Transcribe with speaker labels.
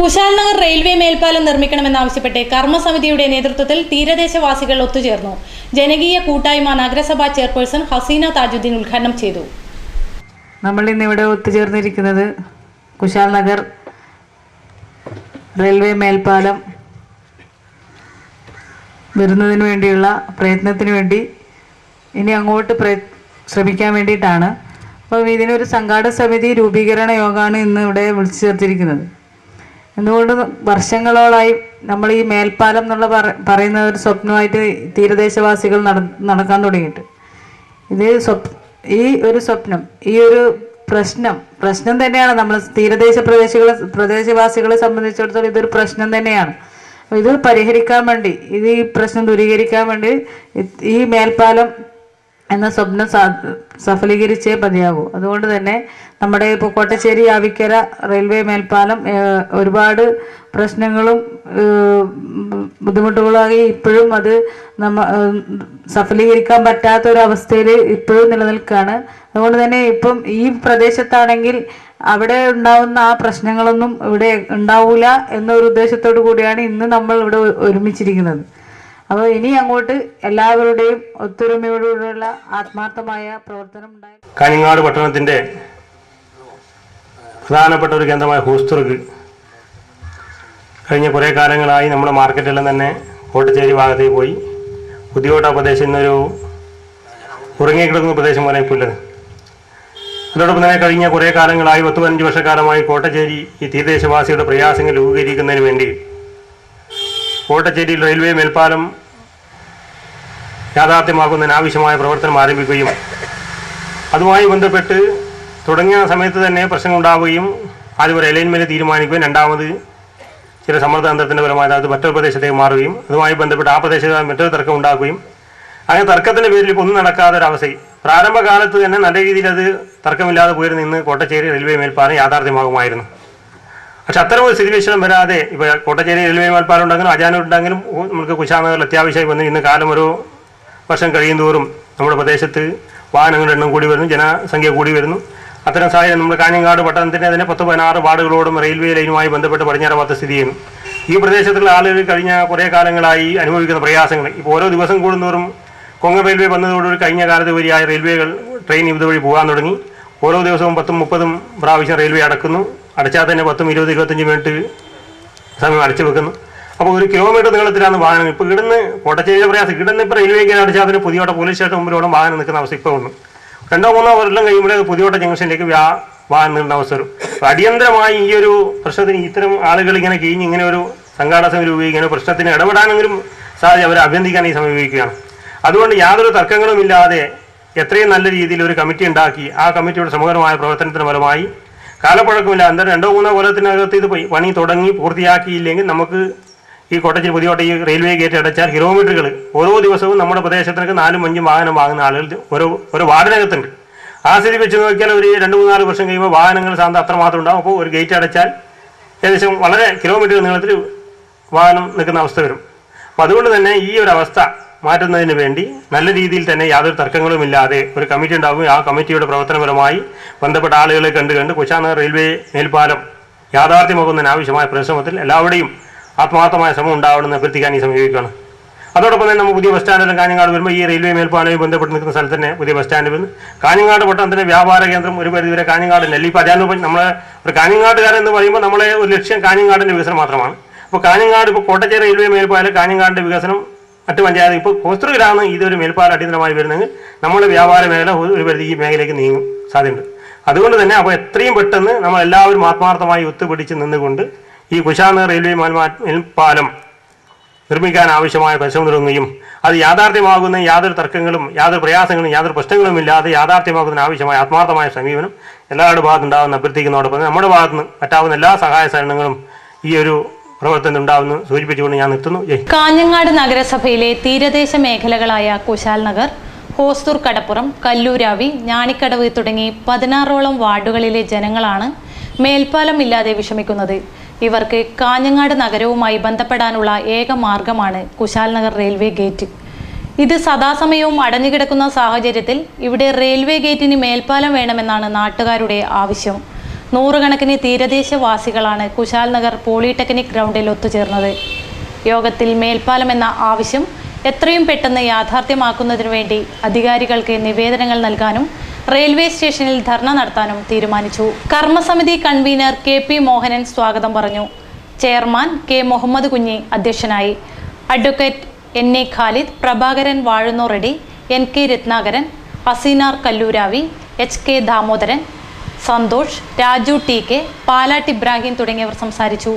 Speaker 1: Kusal Nagar railway മേൽപ്പാലം നിർമ്മിക്കണമെന്നാവശ്യപ്പെട്ട് കർമ്മസമിതിയുടെ നേതൃത്വത്തിൽ തീരദേശവാസികൾ ഒത്തുചേർന്നു. ജനകീയ കൂട്ടായ്മ നഗരസഭാ ചെയർപേഴ്സൺ ഹസീന താജുദ്ദീൻ ഉദ്ഘാടനം ചെയ്തു.
Speaker 2: നമ്മൾ ഇന്നിവിടെ ഒത്തുചേർന്നിരിക്കുന്നത് കുശാൽ നഗർ റെയിൽവേ മേൽപ്പാലം വരുന്നതിന് വേണ്ടിയുള്ള പ്രയത്നത്തിന് വേണ്ടി ഇനി അങ്ങോട്ട് ശ്രമിക്കാൻ വേണ്ടിയിട്ടാണ്. അപ്പോൾ ഇതിനൊരു സംഘാടക സമിതി രൂപീകരണ യോഗമാണ് ഇന്ന് ഇവിടെ വിളിച്ചു ചേർത്തിരിക്കുന്നത്. എന്തുകൊണ്ട് വർഷങ്ങളോളായി നമ്മൾ ഈ മേൽപ്പാലം എന്നുള്ള പറയുന്ന ഒരു സ്വപ്നമായിട്ട് തീരദേശവാസികൾ നടക്കാൻ തുടങ്ങിയിട്ട് ഈ ഒരു സ്വപ്നം, ഈ ഒരു പ്രശ്നം തന്നെയാണ്. നമ്മൾ പ്രദേശവാസികളെ സംബന്ധിച്ചിടത്തോളം ഇതൊരു പ്രശ്നം തന്നെയാണ്. ഇത് പരിഹരിക്കാൻ വേണ്ടി, ഈ പ്രശ്നം ദൂരീകരിക്കാൻ വേണ്ടി ഈ മേൽപ്പാലം എന്ന സ്വപ്നം സഫലീകരിച്ചേ മതിയാകൂ. അതുകൊണ്ട് തന്നെ നമ്മുടെ ഇപ്പോൾ കോട്ടച്ചേരി ആവിക്കര റെയിൽവേ മേൽപ്പാലം ഒരുപാട് പ്രശ്നങ്ങളും ബുദ്ധിമുട്ടുകളായി ഇപ്പോഴും അത് സഫലീകരിക്കാൻ പറ്റാത്തൊരവസ്ഥയിൽ ഇപ്പോഴും നിലനിൽക്കുകയാണ്. അതുകൊണ്ട് തന്നെ ഇപ്പം ഈ പ്രദേശത്താണെങ്കിൽ അവിടെ ഉണ്ടാവുന്ന ആ പ്രശ്നങ്ങളൊന്നും ഇവിടെ ഉണ്ടാവില്ല എന്നൊരു ഉദ്ദേശത്തോടു കൂടിയാണ് ഇന്ന് നമ്മൾ ഇവിടെ ഒരുമിച്ചിരിക്കുന്നത്. അപ്പോൾ ഇനി അങ്ങോട്ട് എല്ലാവരുടെയും ഒത്തൊരുമയോടുള്ള ആത്മാർത്ഥമായ പ്രവർത്തനം ഉണ്ടായി.
Speaker 3: കാഞ്ഞങ്ങാട് പട്ടണത്തിൻ്റെ പ്രധാനപ്പെട്ട ഒരു കേന്ദ്രമായ ഹോസ്തുർക്ക് കഴിഞ്ഞ കുറേ കാലങ്ങളായി നമ്മുടെ മാർക്കറ്റെല്ലാം തന്നെ കോട്ടച്ചേരി ഭാഗത്തേക്ക് പോയി പുതിയോട്ട പ്രദേശം എന്നൊരു ഉറങ്ങിക്കിടക്കുന്ന പ്രദേശം പോലെ ഇപ്പോൾ ഉള്ളത്. അതോടൊപ്പം തന്നെ കഴിഞ്ഞ കുറേ കാലങ്ങളായി 10-15 വർഷക്കാലമായി കോട്ടച്ചേരി ഈ തീരദേശവാസികളുടെ പ്രയാസങ്ങൾ ലഘൂകരിക്കുന്നതിന് വേണ്ടി കോട്ടച്ചേരി റെയിൽവേ മേൽപ്പാലം യാഥാർത്ഥ്യമാക്കുന്നതിന് ആവശ്യമായ പ്രവർത്തനം ആരംഭിക്കുകയും അതുമായി ബന്ധപ്പെട്ട് തുടങ്ങിയ സമയത്ത് തന്നെ പ്രശ്നങ്ങളുണ്ടാവുകയും ആദ്യം ഒരു അലൈൻമെൻറ്റ് തീരുമാനിക്കുകയും രണ്ടാമത് ചില സമ്മർദ്ദതന്ത്രത്തിൻ്റെ ഫലമായി അത് മറ്റൊരു പ്രദേശത്തേക്ക് മാറുകയും അതുമായി ബന്ധപ്പെട്ട് ആ പ്രദേശത്ത് മറ്റൊരു തർക്കം ഉണ്ടാക്കുകയും അങ്ങനെ തർക്കത്തിൻ്റെ പേരിൽ ഇപ്പോൾ ഒന്നും നടക്കാത്തൊരവസ്ഥയും പ്രാരംഭകാലത്ത് തന്നെ നല്ല രീതിയിൽ അത് തർക്കമില്ലാതെ പോയിരുന്നു ഇന്ന് കോട്ടച്ചേരി റെയിൽവേ മേൽപ്പാലം യാഥാർത്ഥ്യമാകുമായിരുന്നു. പക്ഷെ അത്തരം ഒരു സ്ഥിതിവിശേഷം വരാതെ ഇപ്പോൾ കോട്ടച്ചേരി റെയിൽവേ മേൽപ്പാലം ഉണ്ടെങ്കിലും അജാനൂരുണ്ടെങ്കിലും നമുക്ക് കുശാൽ നഗറിൽ അത്യാവശ്യമായി വന്ന് ഇന്ന് കാലം ഒരു വർഷം കഴിയും തോറും നമ്മുടെ പ്രദേശത്ത് വാഹനങ്ങളുടെ എണ്ണം കൂടി വരുന്നു, ജനസംഖ്യ കൂടി വരുന്നു. അത്തരം സാഹചര്യം നമ്മുടെ കാഞ്ഞങ്ങാട് പട്ടണത്തിൻ്റെ തന്നെ 10-16 വാർഡുകളോടും റെയിൽവേ ലൈനുമായി ബന്ധപ്പെട്ട് പടിഞ്ഞാറ് ഭാഗത്ത് സ്ഥിതി ചെയ്യുന്നു. ഈ പ്രദേശത്തുള്ള ആളുകൾ കഴിഞ്ഞ കുറേ കാലങ്ങളായി അനുഭവിക്കുന്ന പ്രയാസങ്ങൾ ഇപ്പോൾ ഓരോ ദിവസം കൂടുന്തോറും കൊങ്കൺ റെയിൽവേ വന്നതോടുകൂടി കഴിഞ്ഞ കാലത്ത് വരിയായ റെയിൽവേകൾ ട്രെയിൻ ഇതുവഴി പോകാൻ തുടങ്ങി. ഓരോ ദിവസവും 10-30 പ്രാവശ്യം റെയിൽവേ അടക്കുന്നു. അടച്ചാൽ തന്നെ 10-20-25 മിനിറ്റ് സമയം അടച്ചു വെക്കുന്നു. അപ്പോൾ 1 കിലോമീറ്റർ നീളത്തിലാണ് വാഹനം. ഇപ്പോൾ ഇവിടുന്ന് കോട്ടച്ചേരിയുടെ പ്രയാസം ഇവിടുന്ന് ഇപ്പോൾ റെയിൽവേ കയറി അടച്ചാൽ അതിന് പുതിയോട്ട പോലീസ് സ്റ്റേഷൻ മുമ്പിലോടെ വാഹനം നിൽക്കുന്ന അവസ്ഥ ഇപ്പോൾ വന്നു. 2-3 കൊല്ലം കഴിയുമ്പോഴേ പുതിയോട്ട ജംഗ്ഷനിലേക്ക് വാഹനം നിൽക്കുന്ന അവസ്ഥ വരും. അപ്പോൾ അടിയന്തരമായി ഈ ഒരു പ്രശ്നത്തിന് ഇത്തരം ആളുകൾ ഇങ്ങനെ കഴിഞ്ഞ് ഇങ്ങനെ ഒരു സംഘാടക സമിതി രൂപീകരിക്കുന്ന പ്രശ്നത്തിന് ഇടപെടാനെങ്കിലും സാധ്യത അവരെ അഭ്യർത്ഥിക്കാൻ ഈ സമീപിക്കുകയാണ്. അതുകൊണ്ട് യാതൊരു തർക്കങ്ങളും ഇല്ലാതെ എത്രയും നല്ല രീതിയിൽ ഒരു കമ്മിറ്റി ഉണ്ടാക്കി ആ കമ്മിറ്റിയുടെ സമഗ്രമായ പ്രവർത്തനത്തിന് ഫലമായി കാലപ്പഴക്കമില്ല അന്തരം 2-3 കൊല്ലത്തിനകത്ത് ഇത് പണി തുടങ്ങി പൂർത്തിയാക്കിയില്ലെങ്കിൽ നമുക്ക് ഈ കോട്ടച്ചേരി പുതിയോട്ട ഈ റെയിൽവേ ഗേറ്റ് അടച്ചാൽ കിലോമീറ്ററുകൾ ഓരോ ദിവസവും നമ്മുടെ പ്രദേശത്തിനൊക്കെ 4-5 വാഹനം വാങ്ങുന്ന ആളുകൾ ഒരു വാർഡിനകത്തുണ്ട്. ആ സ്ഥിതി വെച്ച് നോക്കിയാൽ ഒരു 2-3 വർഷം കഴിയുമ്പോൾ വാഹനങ്ങൾ സാധനം അത്രമാത്രം ഉണ്ടാകും. അപ്പോൾ ഒരു ഗേറ്റ് അടച്ചാൽ ഏകദേശം വളരെ കിലോമീറ്റർ നീളത്തിൽ വാഹനം നിൽക്കുന്ന അവസ്ഥ വരും. അപ്പോൾ അതുകൊണ്ട് തന്നെ ഈ ഒരു അവസ്ഥ മാറ്റുന്നതിന് വേണ്ടി നല്ല രീതിയിൽ തന്നെ യാതൊരു തർക്കങ്ങളുമില്ലാതെ ഒരു കമ്മിറ്റി ഉണ്ടാകും. ആ കമ്മിറ്റിയുടെ പ്രവർത്തനപരമായി ബന്ധപ്പെട്ട ആളുകളെ കണ്ട് കുശാൽ നഗർ റെയിൽവേ മേൽപ്പാലം യാഥാർത്ഥ്യമാക്കുന്നതിന് ആവശ്യമായ പരിശ്രമത്തിൽ എല്ലാവരുടെയും ആത്മാർത്ഥമായ ശ്രമം ഉണ്ടാവണമെന്ന് അഭ്യർത്ഥിക്കാൻ ഈ സമീപിക്കുകയാണ്. അതോടൊപ്പം തന്നെ നമ്മൾ പുതിയ ബസ് സ്റ്റാൻഡിലും കാഞ്ഞങ്ങാട് വരുമ്പോൾ ഈ റെയിൽവേ മേൽപ്പാലവുമായി ബന്ധപ്പെട്ട് നിൽക്കുന്ന സ്ഥലത്ത് തന്നെ പുതിയ ബസ് സ്റ്റാൻഡ് വന്ന് കാഞ്ഞങ്ങാട് പട്ടണത്തിൻ്റെ വ്യാപാര കേന്ദ്രം ഒരു പരിധിവരെ കാഞ്ഞങ്ങാട് നെല്ലി പതിയാനും നമ്മളെ ഒരു കാഞ്ഞങ്ങാട്ടുകാരൻ എന്ന് പറയുമ്പോൾ നമ്മളെ ഒരു ലക്ഷ്യം കാഞ്ഞങ്ങാടിൻ്റെ വികസനം മാത്രമാണ്. അപ്പോൾ കാഞ്ഞങ്ങാട് ഇപ്പോൾ കോട്ടച്ചേരി റെയിൽവേ മേൽപ്പാലം കാഞ്ഞങ്ങാടിൻ്റെ വികസനം മറ്റ് പഞ്ചായത്ത് ഇപ്പോൾ ഹോസ്തുക്കിലാണ് ഇതൊരു മേൽപ്പാലം അടിയന്തരമായി വരുന്നെങ്കിൽ നമ്മുടെ വ്യാപാര മേഖല ഒരു പരിധി ഈ മേഖലയിലേക്ക് നീങ്ങും സാധ്യതയുണ്ട്. അതുകൊണ്ട് തന്നെ അപ്പോൾ എത്രയും പെട്ടെന്ന് നമ്മൾ എല്ലാവരും ആത്മാർത്ഥമായി ഒത്തുപിടിച്ച് നിന്നുകൊണ്ട് ഈ കുശാൽ നഗർ റെയിൽവേ മേൽപ്പാലം നിർമ്മിക്കാൻ ആവശ്യമായ പരിശ്രമം തുടങ്ങുകയും അത് യാഥാർത്ഥ്യമാകുന്ന യാതൊരു തർക്കങ്ങളും യാതൊരു പ്രയാസങ്ങളും യാതൊരു പ്രശ്നങ്ങളും ഇല്ലാതെ യാഥാർത്ഥ്യമാകുന്നതിന് ആവശ്യമായ ആത്മാർത്ഥമായ സമീപനം എല്ലാവരുടെ ഭാഗത്തുണ്ടാകുന്ന അഭ്യർത്ഥിക്കുന്നതോടൊപ്പം നമ്മുടെ ഭാഗത്തുനിന്ന് പറ്റാവുന്ന എല്ലാ സഹായ സഹകരണങ്ങളും ഈ ഒരു പ്രവർത്തനം ഉണ്ടാവുന്നു സൂചിപ്പിച്ചുകൊണ്ട് ഞാൻ നിർത്തുന്നു.
Speaker 1: കാഞ്ഞങ്ങാട് നഗരസഭയിലെ തീരദേശ മേഖലകളായ കുശാൽ നഗർ, ഹോസ്തൂർ, കടപ്പുറം, കല്ലൂരാവി, ഞാണിക്കടവ് തുടങ്ങി 16ഓളം വാർഡുകളിലെ ജനങ്ങളാണ് മേൽപ്പാലം ഇല്ലാതെ വിഷമിക്കുന്നത്. ഇവർക്ക് കാഞ്ഞങ്ങാട് നഗരവുമായി ബന്ധപ്പെടാനുള്ള ഏക മാർഗമാണ് കുശാൽ നഗർ റെയിൽവേ ഗേറ്റ്. ഇത് സദാസമയവും അടഞ്ഞുകിടക്കുന്ന സാഹചര്യത്തിൽ ഇവിടെ റെയിൽവേ ഗേറ്റിന് മേൽപ്പാലം വേണമെന്നാണ് നാട്ടുകാരുടെ ആവശ്യം. നൂറുകണക്കിന് തീരദേശവാസികളാണ് കുശാൽ നഗർ പോളിടെക്നിക് ഗ്രൗണ്ടിൽ ഒത്തുചേർന്നത്. യോഗത്തിൽ മേൽപ്പാലം എന്ന ആവശ്യം എത്രയും പെട്ടെന്ന് യാഥാർത്ഥ്യമാക്കുന്നതിനു വേണ്ടി അധികാരികൾക്ക് നിവേദനങ്ങൾ നൽകാനും റെയിൽവേ സ്റ്റേഷനിൽ ധർണ നടത്താനും തീരുമാനിച്ചു. കർമ്മസമിതി കൺവീനർ KP മോഹനൻ സ്വാഗതം പറഞ്ഞു. ചെയർമാൻ K മുഹമ്മദ് കുഞ്ഞി അധ്യക്ഷനായി. അഡ്വക്കേറ്റ് NA ഖാലിദ്, പ്രഭാകരൻ വാഴുന്നോറെഡി, NK Ratnakaran, Aseenar Kalluravi, HK Damodaran, Santhosh, Raju TK, Palatt Ibrahim തുടങ്ങിയവർ സംസാരിച്ചു.